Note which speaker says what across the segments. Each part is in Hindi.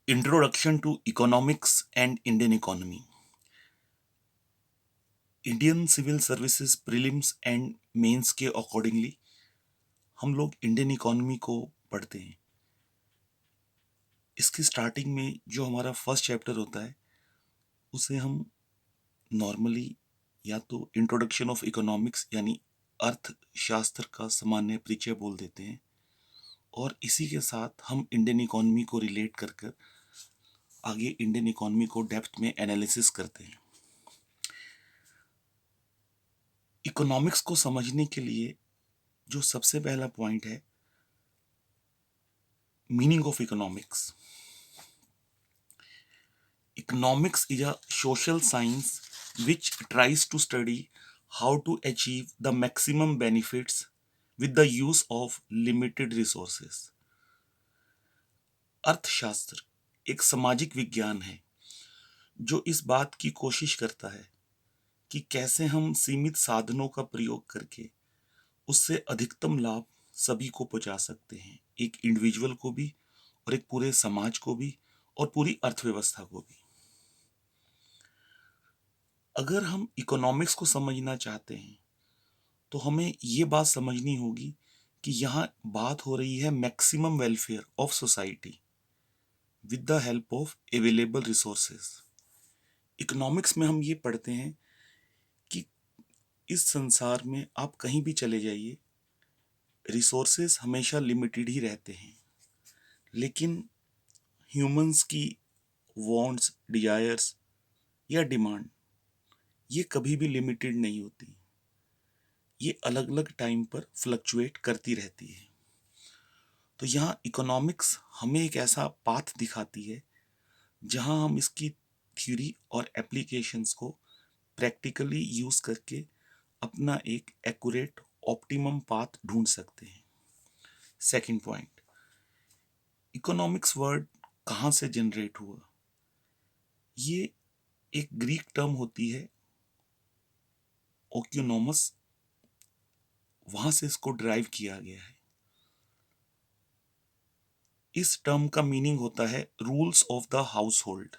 Speaker 1: Introduction to economics and Indian economy. Indian civil services prelims and mains के अकॉर्डिंगली हम लोग इंडियन इकोनॉमी को पढ़ते हैं। इसकी स्टार्टिंग में जो हमारा फर्स्ट चैप्टर होता है उसे हम नॉर्मली या तो इंट्रोडक्शन ऑफ इकोनॉमिक्स यानी अर्थशास्त्र का सामान्य परिचय बोल देते हैं, और इसी के साथ हम इंडियन इकोनॉमी को रिलेट कर कर आगे इंडियन इकोनॉमी को डेप्थ में एनालिसिस करते हैं। इकोनॉमिक्स को समझने के लिए जो सबसे पहला पॉइंट है, meaning of economics. Economics is a social science which tries to study how to achieve the maximum benefits with the use of limited resources. अर्थशास्त्र एक सामाजिक विज्ञान है जो इस बात की कोशिश करता है कि कैसे हम सीमित साधनों का प्रयोग करके उससे अधिकतम लाभ सभी को पहुंचा सकते हैं, एक इंडिविजुअल को भी और एक पूरे समाज को भी और पूरी अर्थव्यवस्था को भी। अगर हम इकोनॉमिक्स को समझना चाहते हैं तो हमें ये बात समझनी होगी कि यहाँ बात हो रही है maximum welfare of society with the help of available resources. Economics में हम ये पढ़ते हैं कि इस संसार में आप कहीं भी चले जाइए, रिसोर्सेज हमेशा लिमिटेड ही रहते हैं, लेकिन ह्यूमंस की वांट्स, डिजायर्स या डिमांड ये कभी भी लिमिटेड नहीं होती, ये अलग अलग टाइम पर फ्लक्चुएट करती रहती है। तो यहाँ इकोनॉमिक्स हमें एक ऐसा पाथ दिखाती है जहाँ हम इसकी थ्योरी और एप्लीकेशंस को प्रैक्टिकली यूज करके अपना एक एक्यूरेट ऑप्टिमम पाथ ढूंढ सकते हैं। सेकंड पॉइंट, इकोनॉमिक्स वर्ड कहाँ से जनरेट हुआ? ये एक ग्रीक टर्म होती है ओक्यूनोमस, वहां से इसको ड्राइव किया गया है। इस टर्म का मीनिंग होता है rules of the house hold,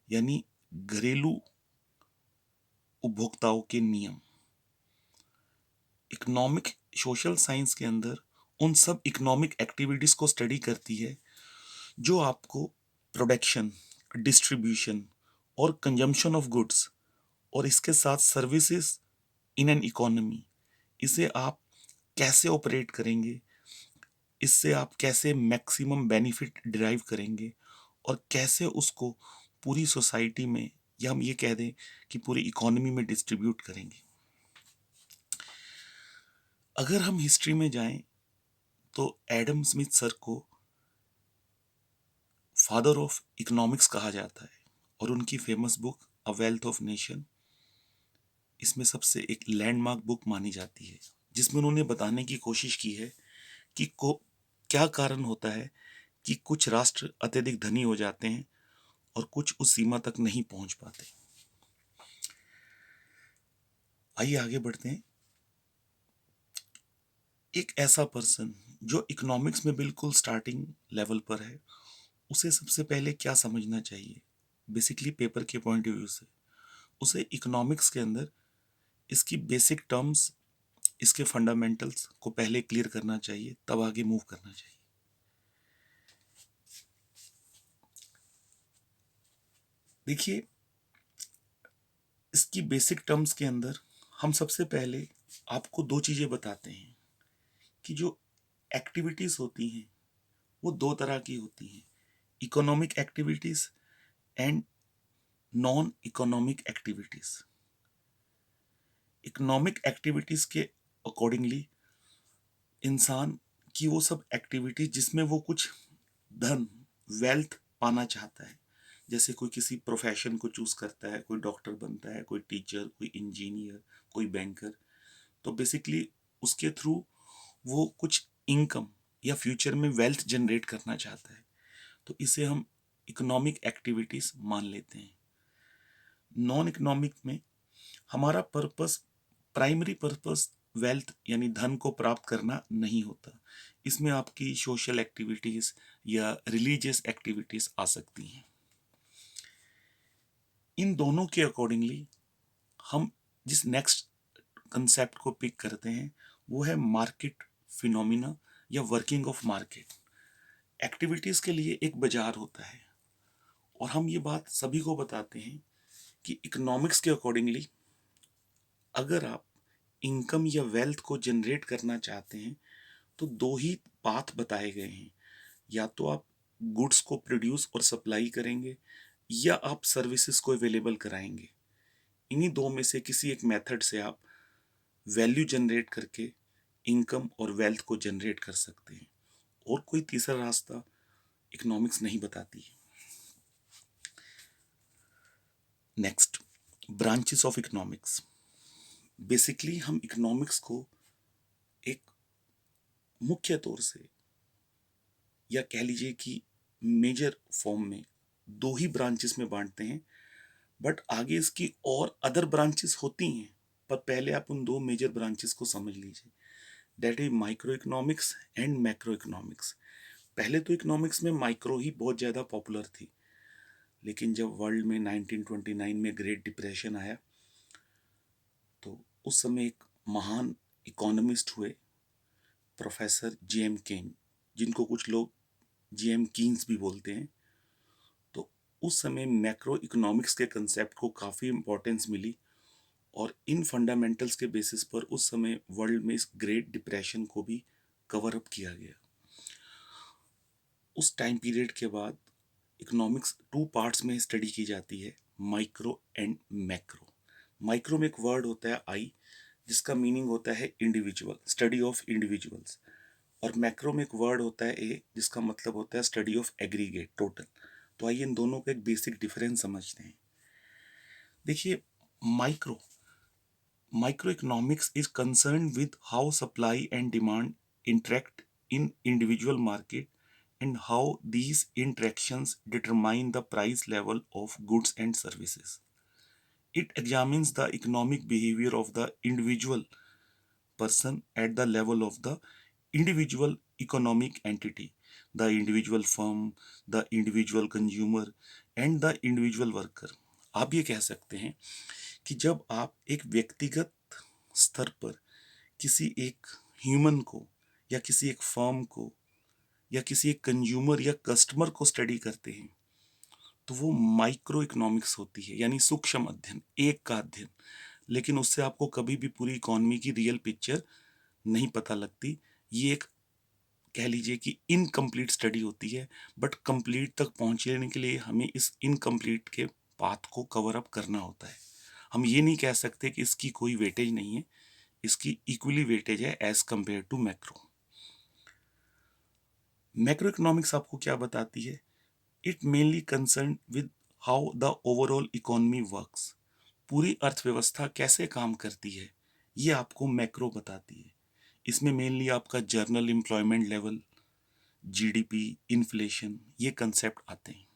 Speaker 1: यानी घरेलू उपभोक्ताओं के नियम। इकोनॉमिक सोशल साइंस के अंदर उन सब इकोनॉमिक एक्टिविटीज को स्टडी करती है जो आपको प्रोडक्शन, डिस्ट्रीब्यूशन और कंजम्पशन ऑफ गुड्स और इसके साथ सर्विसेज इन एन इकोनॉमी, इसे आप कैसे ऑपरेट करेंगे, इससे आप कैसे मैक्सिमम बेनिफिट डिराइव करेंगे और कैसे उसको पूरी सोसाइटी में या हम ये कह दें कि पूरी इकोनॉमी में डिस्ट्रीब्यूट करेंगे। अगर हम हिस्ट्री में जाएं तो एडम स्मिथ सर को फादर ऑफ इकोनॉमिक्स कहा जाता है, और उनकी famous book a wealth of nation इसमें सबसे एक लैंडमार्क बुक मानी जाती है, जिसमें उन्होंने बताने की कोशिश की है कि क्या कारण होता है कि कुछ राष्ट्र अत्यधिक धनी हो जाते हैं और कुछ उस सीमा तक नहीं पहुंच पाते। आइए आगे बढ़ते हैं। एक ऐसा पर्सन जो इकोनॉमिक्स में बिल्कुल स्टार्टिंग लेवल पर है, उसे सबसे पहले क्या समझना चाहिए? बेसिकली पेपर के पॉइंट ऑफ व्यू से उसे इकोनॉमिक्स के अंदर इसकी बेसिक टर्म्स, इसके फंडामेंटल्स को पहले क्लियर करना चाहिए, तब आगे मूव करना चाहिए। देखिए, इसकी बेसिक टर्म्स के अंदर हम सबसे पहले आपको दो चीज़ें बताते हैं कि जो एक्टिविटीज़ होती हैं वो दो तरह की होती हैं, economic activities and non economic activities. Economic activities के अकॉर्डिंगली इंसान की वो सब एक्टिविटीज जिसमें वो कुछ धन, वेल्थ पाना चाहता है, जैसे कोई किसी प्रोफेशन को चूज करता है, कोई डॉक्टर बनता है, कोई टीचर, कोई इंजीनियर, कोई बैंकर, तो बेसिकली उसके थ्रू वो कुछ इनकम या फ्यूचर में वेल्थ जनरेट करना चाहता है, तो इसे हम इकोनॉमिक एक्टिविटीज मान लेते हैं। नॉन इकोनॉमिक में हमारा पर्पस, प्राइमरी पर्पस वेल्थ यानी धन को प्राप्त करना नहीं होता। इसमें आपकी सोशल एक्टिविटीज या रिलीजियस एक्टिविटीज आ सकती हैं। इन दोनों के अकॉर्डिंगली हम जिस नेक्स्ट कंसेप्ट को पिक करते हैं वो है मार्केट फिनोमिना या वर्किंग ऑफ मार्केट। एक्टिविटीज के लिए एक बाजार होता है और हम ये बात सभी को बताते हैं कि इकोनॉमिक्स के अकॉर्डिंगली अगर आप इनकम या वेल्थ को जनरेट करना चाहते हैं तो दो ही पाथ बताए गए हैं। या तो आप गुड्स को प्रोड्यूस और सप्लाई करेंगे या आप सर्विसेज को अवेलेबल कराएंगे। इन्हीं दो में से किसी एक मेथड से आप वैल्यू जनरेट करके इनकम और वेल्थ को जनरेट कर सकते हैं और कोई तीसरा रास्ता इकोनॉमिक्स नहीं बताती है। Next, branches of economics. Basically हम इकोनॉमिक्स को एक मुख्य तौर से या कह लीजिए कि मेजर फॉर्म में दो ही ब्रांचेस में बांटते हैं, बट आगे इसकी और अदर ब्रांचेस होती हैं, पर पहले आप उन दो मेजर ब्रांचेस को समझ लीजिए। That is micro economics and macro economics. पहले तो इकोनॉमिक्स में माइक्रो ही बहुत ज़्यादा पॉपुलर थी, लेकिन जब वर्ल्ड में 1929 में ग्रेट डिप्रेशन आया तो उस समय एक महान इकोनॉमिस्ट हुए प्रोफेसर जेएम केन, जिनको कुछ लोग जेएम कीन्स भी बोलते हैं। तो उस समय मैक्रो इकोनॉमिक्स के कंसेप्ट को काफ़ी इम्पोर्टेंस मिली और इन फंडामेंटल्स के बेसिस पर उस समय वर्ल्ड में इस ग्रेट डिप्रेशन को भी कवर अप किया गया। उस टाइम पीरियड के बाद इकोनॉमिक्स टू पार्ट्स में स्टडी की जाती है, माइक्रो एंड मैक्रो। माइक्रो में एक वर्ड होता है आई, जिसका मीनिंग होता है इंडिविजुअल, स्टडी ऑफ इंडिविजुअल्स। और मैक्रो में एक वर्ड होता है ए, जिसका मतलब होता है स्टडी ऑफ एग्रीगेट, टोटल। तो आइए इन दोनों का एक बेसिक डिफरेंस समझते हैं। देखिए, micro micro economics is concern with how supply and demand interact in individual market and how these interactions determine the price level of goods and services. It examines the economic behavior of the individual person at the level of the individual economic entity, the individual firm, the individual consumer and the individual worker. आप ये कह सकते हैं कि जब आप एक व्यक्तिगत स्तर पर किसी एक ह्यूमन को या किसी एक फर्म को या किसी एक कंज्यूमर या कस्टमर को स्टडी करते हैं तो वो माइक्रो इकोनॉमिक्स होती है, यानी सूक्ष्म अध्ययन, एक का अध्ययन। लेकिन उससे आपको कभी भी पूरी इकोनॉमी की रियल पिक्चर नहीं पता लगती। ये एक कह लीजिए कि इनकम्प्लीट स्टडी होती है, बट कंप्लीट तक पहुंचने के लिए हमें इस इनकम्प्लीट के पाथ को कवर अप करना होता है। हम ये नहीं कह सकते कि इसकी कोई वेटेज नहीं है, इसकी इक्वली वेटेज है as compare to macro. Macro economics आपको क्या बताती है? It mainly concern with how the overall economy works. पूरी अर्थव्यवस्था कैसे काम करती है, ये आपको मैक्रो बताती है। इसमें मेनली आपका journal employment level, GDP, inflation, ये कंसेप्ट आते हैं।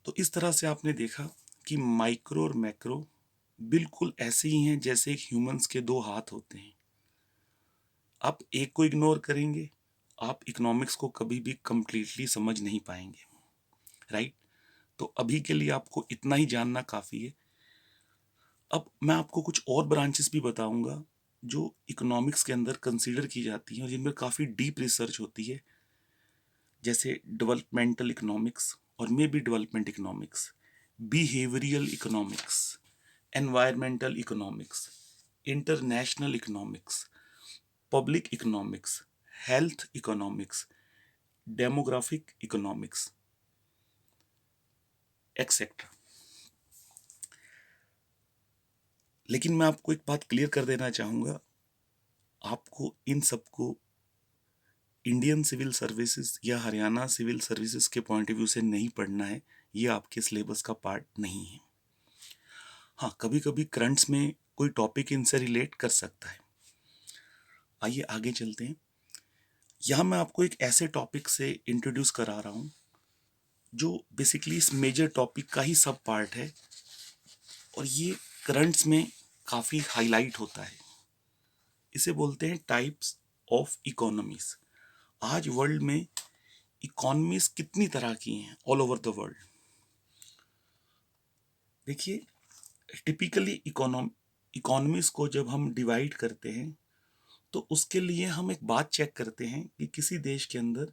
Speaker 1: तो इस तरह से आपने देखा कि माइक्रो और मैक्रो बिल्कुल ऐसे ही हैं जैसे एक ह्यूमंस के दो हाथ होते हैं। आप एक को इग्नोर करेंगे, आप इकोनॉमिक्स को कभी भी कंप्लीटली समझ नहीं पाएंगे, राइट? तो अभी के लिए आपको इतना ही जानना काफ़ी है। अब मैं आपको कुछ और ब्रांचेस भी बताऊंगा जो इकोनॉमिक्स के अंदर कंसीडर की जाती हैं और जिनमें काफ़ी डीप रिसर्च होती है, जैसे डेवलपमेंटल इकोनॉमिक्स और may be development economics, behavioural economics, environmental economics, international economics, public economics, health economics, demographic economics, etcetera. लेकिन मैं आपको एक बात क्लियर कर देना चाहूँगा, आपको इन सबको इंडियन सिविल सर्विसेज या हरियाणा सिविल सर्विसेज के पॉइंट ऑफ व्यू से नहीं पढ़ना है। ये आपके सिलेबस का पार्ट नहीं है। हाँ, कभी कभी करंट्स में कोई टॉपिक इनसे रिलेट कर सकता है। आइए आगे चलते हैं। यहाँ मैं आपको एक ऐसे टॉपिक से इंट्रोड्यूस करा रहा हूँ जो बेसिकली इस मेजर टॉपिक का ही सब पार्ट है और ये करंट्स में काफ़ी हाईलाइट होता है। इसे बोलते हैं टाइप्स ऑफ इकोनॉमीज। आज वर्ल्ड में इकोनॉमीज कितनी तरह की हैं ऑल ओवर द वर्ल्ड। देखिए, टिपिकली इकोनॉमीज को जब हम डिवाइड करते हैं तो उसके लिए हम एक बात चेक करते हैं कि किसी देश के अंदर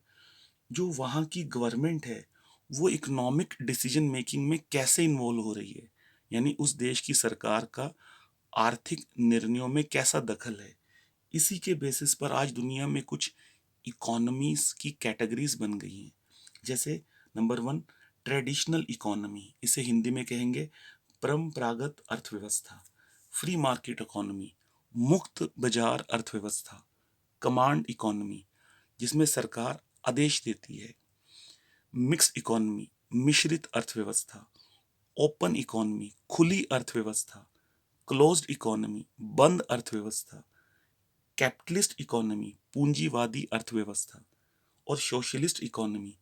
Speaker 1: जो वहाँ की गवर्नमेंट है वो इकोनॉमिक डिसीजन मेकिंग में कैसे इन्वॉल्व हो रही है, यानी उस देश की सरकार का आर्थिक निर्णयों में कैसा दखल है। इसी के बेसिस पर आज दुनिया में कुछ इकोनॉमीज की कैटेगरीज बन गई हैं। जैसे नंबर वन, ट्रेडिशनल इकोनॉमी, इसे हिंदी में कहेंगे परंपरागत अर्थव्यवस्था। फ्री मार्केट इकोनॉमी, मुक्त बाजार अर्थव्यवस्था। कमांड इकोनॉमी, जिसमें सरकार आदेश देती है। मिक्स इकोनॉमी, मिश्रित अर्थव्यवस्था। ओपन इकोनॉमी, खुली अर्थव्यवस्था। क्लोज्ड इकोनॉमी, बंद अर्थव्यवस्था। कैपिटलिस्ट इकोनॉमी, पूंजीवादी अर्थव्यवस्था। और सोशलिस्ट इकोनॉमी,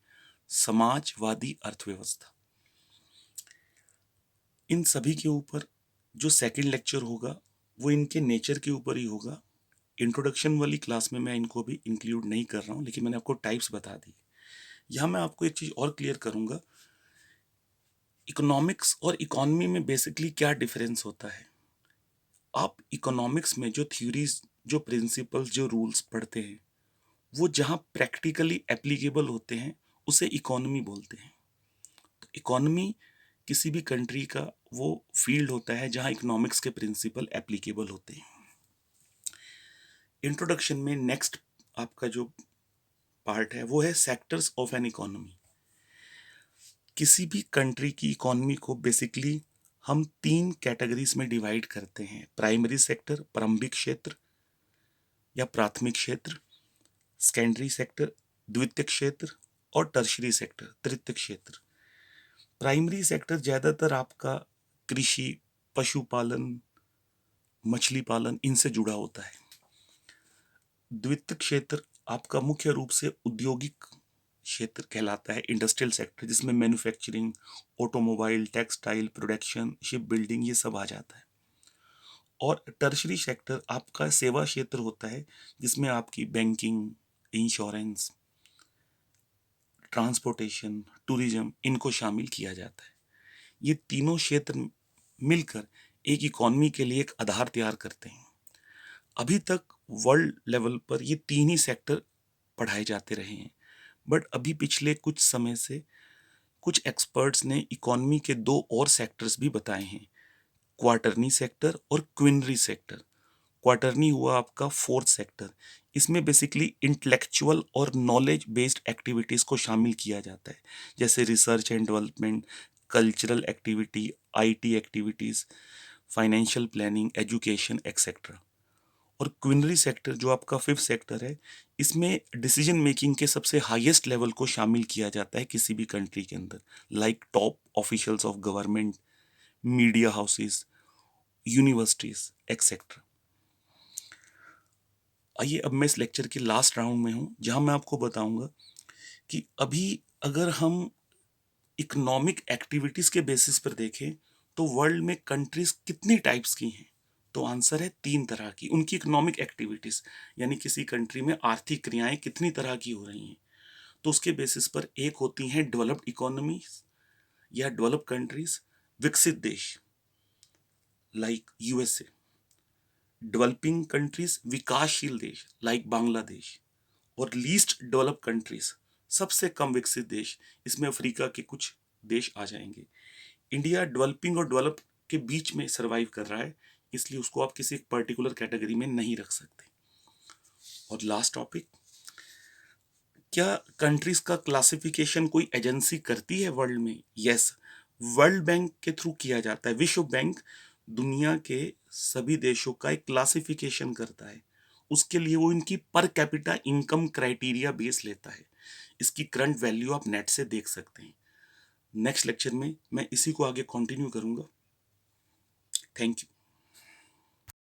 Speaker 1: समाजवादी अर्थव्यवस्था। इन सभी के ऊपर जो सेकंड लेक्चर होगा वो इनके नेचर के ऊपर ही होगा। इंट्रोडक्शन वाली क्लास में मैं इनको भी इंक्लूड नहीं कर रहा हूँ, लेकिन मैंने आपको टाइप्स बता दी। यहाँ मैं आपको एक चीज़ और क्लियर करूँगा, इकोनॉमिक्स और इकोनॉमी में बेसिकली क्या डिफरेंस होता है। आप इकोनॉमिक्स में जो थ्योरीज, जो प्रिंसिपल्स, जो रूल्स पढ़ते हैं वो जहाँ प्रैक्टिकली एप्लीकेबल होते हैं उसे इकोनॉमी बोलते हैं। तो इकोनॉमी किसी भी कंट्री का वो फील्ड होता है जहाँ इकोनॉमिक्स के प्रिंसिपल एप्लीकेबल होते हैं। इंट्रोडक्शन में नेक्स्ट आपका जो पार्ट है वो है सेक्टर्स ऑफ एन इकोनॉमी। किसी भी कंट्री की इकोनॉमी को बेसिकली हम तीन कैटेगरीज में डिवाइड करते हैं। प्राइमरी सेक्टर, प्रारंभिक क्षेत्र या प्राथमिक क्षेत्र। सेकेंडरी सेक्टर, द्वितीयक क्षेत्र। और टर्शरी सेक्टर, तृतीयक क्षेत्र। प्राइमरी सेक्टर ज़्यादातर आपका कृषि, पशुपालन, मछली पालन, इनसे जुड़ा होता है। द्वितीयक क्षेत्र आपका मुख्य रूप से औद्योगिक क्षेत्र कहलाता है, इंडस्ट्रियल सेक्टर, जिसमें manufacturing, automobile, textile production, ship building, ये सब आ जाता है। और टर्शरी सेक्टर आपका सेवा क्षेत्र होता है, जिसमें आपकी बैंकिंग, इंश्योरेंस, ट्रांसपोर्टेशन, टूरिज्म, इनको शामिल किया जाता है। ये तीनों क्षेत्र मिलकर एक इकॉनमी के लिए एक आधार तैयार करते हैं। अभी तक वर्ल्ड लेवल पर ये तीन ही सेक्टर पढ़ाए जाते रहे हैं, बट अभी पिछले कुछ समय से कुछ एक्सपर्ट्स ने इकॉनमी के दो और सेक्टर्स भी बताए हैं, क्वार्टरनी सेक्टर और क्विनरी सेक्टर। क्वार्टरनी हुआ आपका फोर्थ सेक्टर। इसमें बेसिकली इंटेलेक्चुअल और नॉलेज बेस्ड एक्टिविटीज़ को शामिल किया जाता है, जैसे research and development, cultural activity, IT activities, financial planning, education etcetera. और क्विनरी सेक्टर जो आपका फिफ्थ सेक्टर है, इसमें डिसीजन मेकिंग के सबसे हाईएस्ट लेवल को शामिल किया जाता है किसी भी कंट्री के अंदर, like top officials of government, media houses, universities etcetera. आइए अब मैं इस लेक्चर के लास्ट राउंड में हूँ, जहाँ मैं आपको बताऊंगा कि अभी अगर हम इकोनॉमिक एक्टिविटीज़ के बेसिस पर देखें तो वर्ल्ड में कंट्रीज कितनी टाइप्स की हैं। तो आंसर है तीन तरह की। उनकी इकोनॉमिक एक्टिविटीज़ यानी किसी कंट्री में आर्थिक क्रियाएं कितनी तरह की हो रही हैं, तो उसके बेसिस पर एक होती हैं डेवलप्ड इकोनॉमीज या डेवलप कंट्रीज, विकसित देश लाइक यूएसए। डेवलपिंग कंट्रीज, विकासशील देश लाइक बांग्लादेश। और लीस्ट डेवलप कंट्रीज, सबसे कम विकसित देश, इसमें अफ्रीका के कुछ देश आ जाएंगे। इंडिया डेवलपिंग और डेवलप के बीच में सरवाइव कर रहा है, इसलिए उसको आप किसी एक पर्टिकुलर कैटेगरी में नहीं रख सकते। और लास्ट टॉपिक, क्या कंट्रीज का क्लासिफिकेशन कोई एजेंसी करती है वर्ल्ड में? यस, वर्ल्ड बैंक के थ्रू किया जाता है। विश्व बैंक दुनिया के सभी देशों का एक क्लासिफिकेशन करता है। उसके लिए वो इनकी per capita income criteria base लेता है। इसकी करंट वैल्यू आप नेट से देख सकते हैं। नेक्स्ट लेक्चर में मैं इसी को आगे कंटिन्यू करूंगा। Thank you.